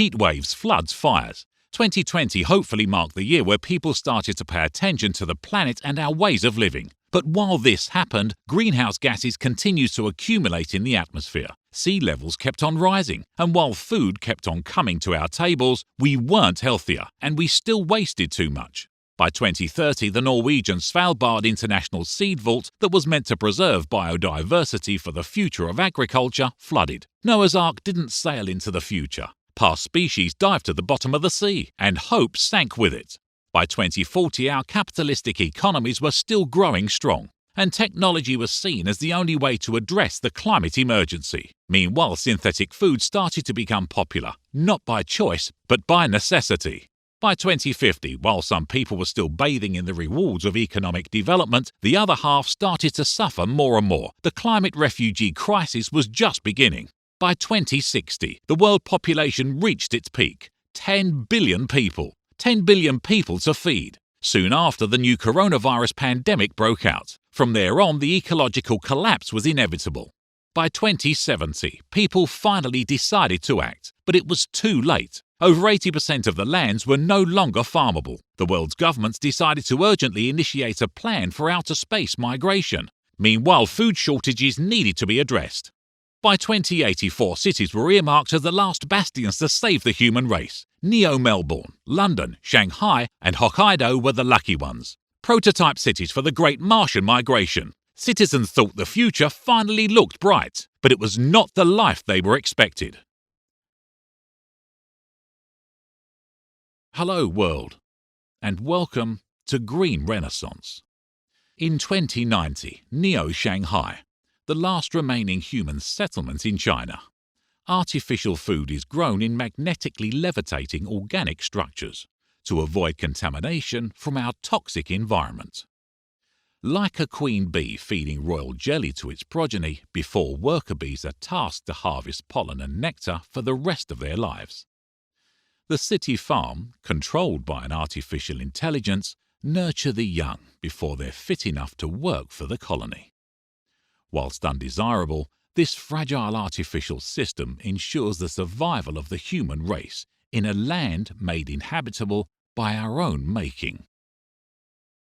Heat waves, floods, fires. 2020 hopefully marked the year where people started to pay attention to the planet and our ways of living. But while this happened, greenhouse gases continued to accumulate in the atmosphere. Sea levels kept on rising, and while food kept on coming to our tables, we weren't healthier, and we still wasted too much. By 2030, the Norwegian Svalbard International Seed Vault that was meant to preserve biodiversity for the future of agriculture flooded. Noah's Ark didn't sail into the future. Past species dived to the bottom of the sea, and hope sank with it. By 2040, our capitalistic economies were still growing strong, and technology was seen as the only way to address the climate emergency. Meanwhile, synthetic food started to become popular, not by choice, but by necessity. By 2050, while some people were still bathing in the rewards of economic development, the other half started to suffer more and more. The climate refugee crisis was just beginning. By 2060, the world population reached its peak. 10 billion people. 10 billion people to feed. Soon after, the new coronavirus pandemic broke out. From there on, the ecological collapse was inevitable. By 2070, people finally decided to act, but it was too late. Over 80% of the lands were no longer farmable. The world's governments decided to urgently initiate a plan for outer space migration. Meanwhile, food shortages needed to be addressed. By 2084, cities were earmarked as the last bastions to save the human race. Melbourne, London, Shanghai, and Hokkaido were the lucky ones. Prototype cities for the Great Martian Migration. Citizens thought the future finally looked bright, but it was not the life they were expected. Hello world, and welcome to Green Renaissance. In 2090, Shanghai, the last remaining human settlement in China. Artificial food is grown in magnetically levitating organic structures to avoid contamination from our toxic environment. Like a queen bee feeding royal jelly to its progeny before worker bees are tasked to harvest pollen and nectar for the rest of their lives. The city farm, controlled by an artificial intelligence, nurture the young before they're fit enough to work for the colony. Whilst undesirable, this fragile artificial system ensures the survival of the human race in a land made inhabitable by our own making.